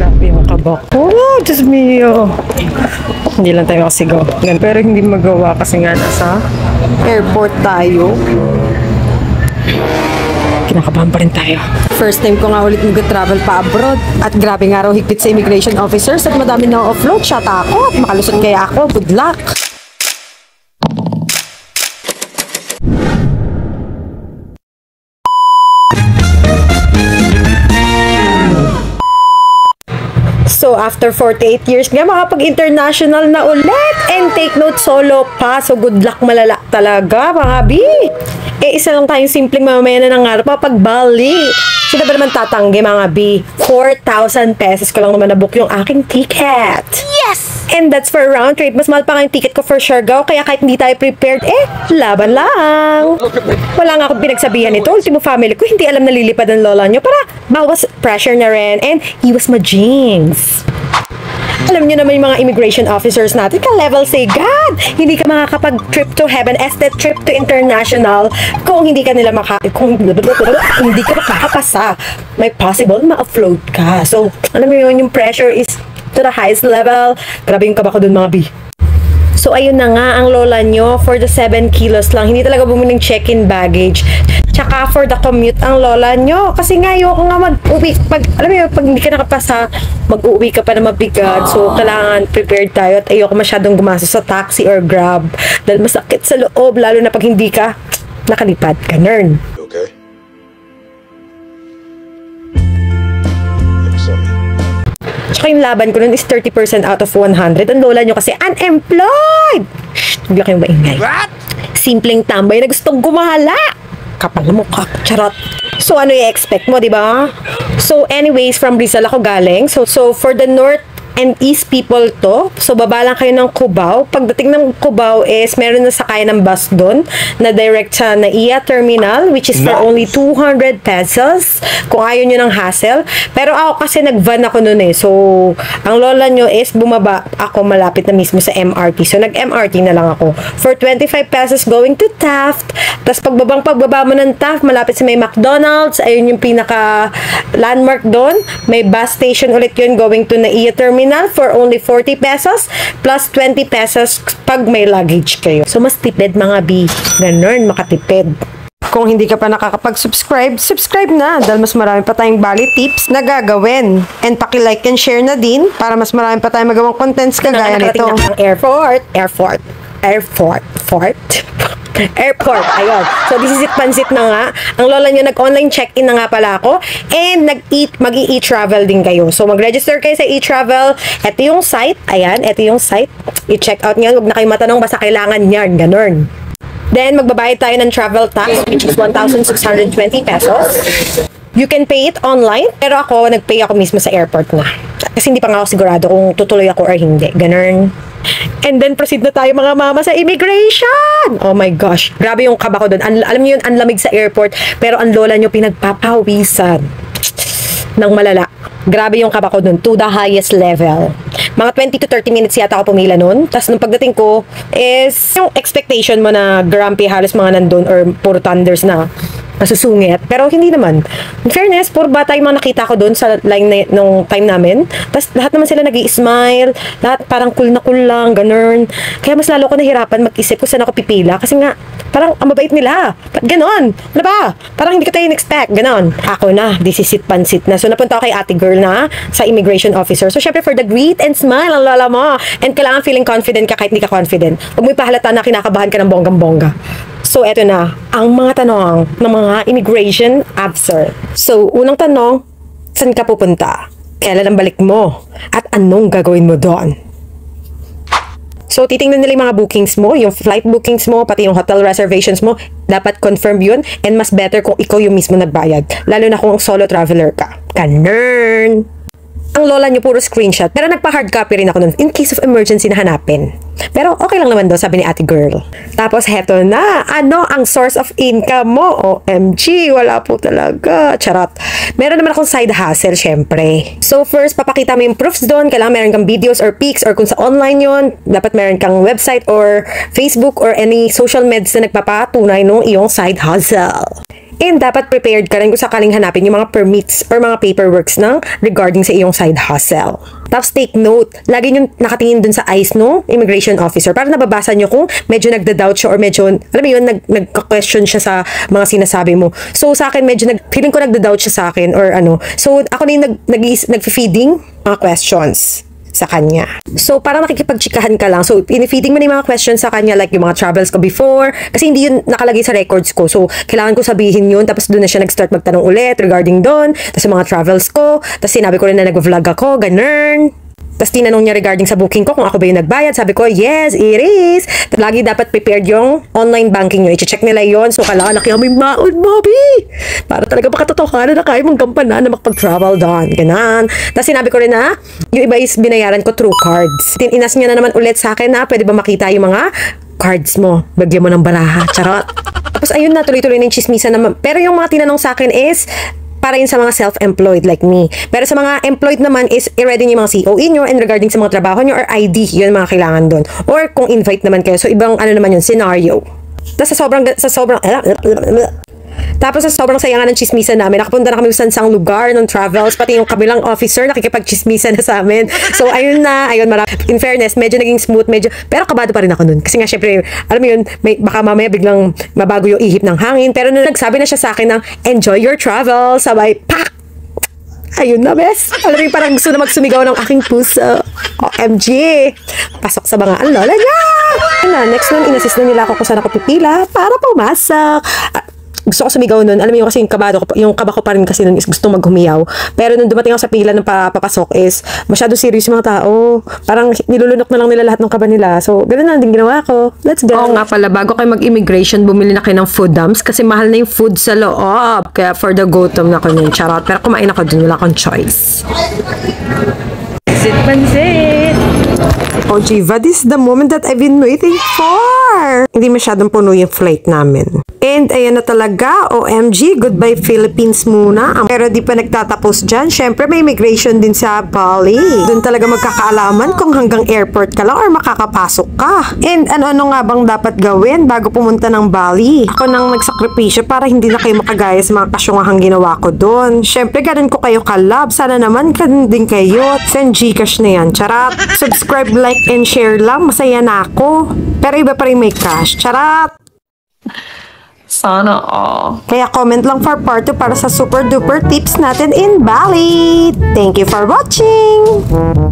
Grabe yung kaba ko. Oh, Diyos mio. Hindi lang tayo makasigaw. Pero hindi magawa kasi nga nasa airport tayo. Kinakabahan pa rin tayo. First time ko nga ulit mag-travel pa abroad. At grabe nga raw higpit sa immigration officers at madami na offload. Siya takot. Makalusot kaya ako. Good luck. So, after 48 years nga, makapag-international na ulit. And take note, solo pa. So, good luck malala talaga, mga bi. Isa lang tayong simpleng mamaya na nangarap pag-Bali. Sino ba naman tatanggi, mga bi? 4,000 pesos ko lang naman nabook yung aking ticket. Yes! And that's for round trip. Mas mahal pa nga yung ticket ko for Siargao. Kaya kahit hindi tayo prepared, laban lang. Wala nga akong pinagsabihan nito. Ultimo family ko, hindi alam na lilipad ang lola nyo. Para bawas pressure na rin. And he was my jinx. Alam nyo naman yung mga immigration officers natin, ka-level say, God, hindi ka makakapag-trip to heaven, estate trip to international, kung hindi ka nila hindi ka makakapasa. May possible ma-upload ka. So, alam mo yun, yung pressure is to the highest level. Grabe yung kaba ko dun, mga bi. So, ayun na nga, ang lola nyo, for the 7 kilos lang, hindi talaga bumili ng check-in baggage. Tsaka for the commute ang lola nyo. Kasi nga, ayoko nga mag-uwi. Alam mo yun, pag hindi ka nakapasa, mag-uwi ka pa na mabigat. So, kailangan prepared tayo at ayoko masyadong gumastos sa taxi or grab. Dahil masakit sa loob, lalo na pag hindi ka nakalipad. Ganun. Okay. Tsaka yung laban ko nun is 30% out of 100. Ang lola nyo kasi unemployed. Shh, hindi kayong maingay. What? Simpleng tambay na gustong gumala. Kapal na mukha. Charot. So, ano i-expect mo, di ba? So, anyways, from Rizal ako galing. So for the north and east people to, so baba lang kayo ng Cubao. Pagdating ng Cubao is, meron na sakay ng bus doon na direct sa NAIA Terminal, which is for only 200 pesos. Kung ayaw nyo ng hassle. Pero ako kasi nag-van ako noon eh. So, ang lola nyo is bumaba ako malapit na mismo sa MRT. So, nag-MRT na lang ako. For 25 pesos going to Taft. Tapos pagbaba mo ng Taft, malapit sa may McDonald's. Ayun yung pinaka landmark doon. May bus station ulit yun going to NAIA Terminal for only 40 pesos plus 20 pesos pag may luggage kayo. So, mas tipid, mga bi. Ganun, makatipid. Kung hindi ka pa nakakapag-subscribe, subscribe na dahil mas marami pa tayong Bali tips na gagawin. And paki-like and share na din para mas marami pa tayong magawang contents kagaya nito. Airport. Airport, ayun. So, this is it, pansit na nga. Ang lola nyo, nag-online check-in na nga pala ako. And mag-e-travel din kayo. So, mag-register kayo sa e-travel. Ito yung site. Ayan, ito yung site. I-check out nyo. Huwag na kayo matanong, basta kailangan yan. Ganun. Then, magbabayad tayo ng travel tax, which is 1,620 pesos. You can pay it online. Pero ako, nag-pay ako mismo sa airport na. Kasi hindi pa nga ako sigurado kung tutuloy ako or hindi. Ganun. And then, proceed na tayo, mga mama, sa immigration! Oh my gosh. Grabe yung kaba ko doon. Alam niyo yun, ang lamig sa airport. Pero ang lola nyo, pinagpapawisan ng malala. Grabe yung kaba ko doon. To the highest level. Mga 20 to 30 minutes yata ako pumila noon. Tapos, nung pagdating ko, is yung expectation mo na grumpy halos mga nandun or puro thunders na masusungit. Pero hindi naman. In fairness, puro bata yung mga nakita ko doon sa line nung time namin. Tapos lahat naman sila nag-i-smile. Lahat parang cool na cool lang, ganun. Kaya mas lalo ko nahirapan mag-isip kung saan ako pipila. Kasi nga, parang ang mabait nila. Ganon. Ano ba? Parang hindi ko tayo in-expect. Ganon. Ako na, this is it, pansit na. So napunta ako kay ate girl na sa immigration officer. So syempre for the greet and smile ang lola mo. And kailangan feeling confident ka kahit hindi ka confident. Huwag mo ipahalata na kinakabahan ka ng bonggang-bongga. So, eto na, ang mga tanong ng mga immigration officer. So, unang tanong, saan ka pupunta? Kailan ang balik mo? At anong gagawin mo doon? So, titingnan nila yung mga bookings mo, yung flight bookings mo, pati yung hotel reservations mo. Dapat confirm yun, and mas better kung ikaw yung mismo nagbayad. Lalo na kung solo traveler ka. Ganun! Ang lola nyo puro screenshot, pero nagpa-hard copy rin ako nun in case of emergency na hanapin. Pero okay lang naman daw, sabi ni ate girl. Tapos heto na, ano ang source of income mo? OMG, wala po talaga. Charot. Meron naman akong side hustle, syempre. So first, papakita mo yung proofs doon. Kailangan meron kang videos or pics or kung sa online yon, dapat meron kang website or Facebook or any social meds na nagpapatunay nung iyong side hustle. And dapat prepared ka rin kung sakaling hanapin yung mga permits or mga paperworks ng regarding sa iyong side hustle. Tapos take note, lagi nyo nakatingin dun sa eyes no immigration officer para nababasa nyo kung medyo nagda-doubt siya or medyo, alam mo yun, nagka-question siya sa mga sinasabi mo. So sa akin, medyo feeling ko nagda-doubt siya sa akin or ano. So ako na yung nag-feeding mga questions sa kanya. So, parang nakikipagchikahan ka lang. So, pinifeeding mo na yung mga questions sa kanya like yung mga travels ko before. Kasi hindi yun nakalagay sa records ko. So, kailangan ko sabihin yun. Tapos doon na siya nag-start magtanong ulit regarding doon. Tapos yung mga travels ko. Tapos sinabi ko rin na nag-vlog ako. Ganun. Tapos tinanong niya regarding sa booking ko kung ako ba yung nagbayad. Sabi ko, yes, it is. Lagi dapat prepared yung online banking nyo. I-check nila yon. So, kailangan na kaya may maon, Bobby. Para talaga makatotohanan na kaya mong gampanan na makapag-travel doon. Ganon. Tapos sinabi ko rin na yung iba is binayaran ko through cards. Inas niya na naman ulit sa akin na pwede ba makita yung mga cards mo. Bagyan mo ng baraha. Charot. Tapos ayun na, tuloy-tuloy ng chismisa naman. Pero yung mga tinanong sa akin is para yun sa mga self-employed like me. Pero sa mga employed naman is i-ready niyo yung mga COE nyo and regarding sa mga trabaho nyo or ID, yun mga kailangan doon. Or kung invite naman kayo. So, ibang ano naman yun, scenario. Tapos sa sobrang saya nga ng chismisa namin, nakapunta na kami sa sansang lugar ng travels, pati yung kabilang officer nakikipag-chismisa na sa amin. So, ayun na, in fairness, medyo naging smooth, pero kabado pa rin ako nun. Kasi nga, syempre, alam mo yun, baka mamaya biglang mabago yung ihip ng hangin. Pero nung nagsabi na siya sa akin ng, enjoy your travel, sabay, pak! Ayun na, bes. Alam mo yung parang gusto na magsumigaw ng aking puso. OMG! Pasok sa mga lola niya! Ayun na, next one, inassist na nila ako kung saan ako pipila para pumasok. Gusto ko sumigaw nun. Alam mo yung kasi yung kaba ko pa rin kasi nun is gusto maghumiyaw. Pero nung dumating ako sa pila ng papasok is masyado serious yung mga tao. Parang nilulunok na lang nila lahat ng kaba nila. So, ganoon na din ginawa ko. Let's go. Oo nga pala, bago kayo mag-immigration, bumili na kayo ng food dumps kasi mahal na yung food sa loob. Kaya for the gutom na ko yun. Charot. Pero kumain ako dun. Wala akong choice. Pansit! Oh, Jiva, this is the moment that I've been waiting for. Hindi masyadong puno yung flight namin. And ayan na talaga, OMG, goodbye Philippines muna. Pero di pa nagtatapos dyan. Syempre may immigration din sa Bali. Doon talaga magkakaalaman kung hanggang airport ka lang or makakapasok ka. And ano-ano nga bang dapat gawin bago pumunta ng Bali? Ako nang nagsakripisyo para hindi na kayo makagaya sa mga kasyungahang ginawa ko doon. Syempre ganun ko kayo kalab. Sana naman ganun din kayo. Send Gcash na yan. Charat. Subscribe, like, and share lang. Masaya na ako. Pero iba pa rin may cash. Charat. Sana all. Kaya comment lang for part 2 para sa super duper tips natin in Bali. Thank you for watching!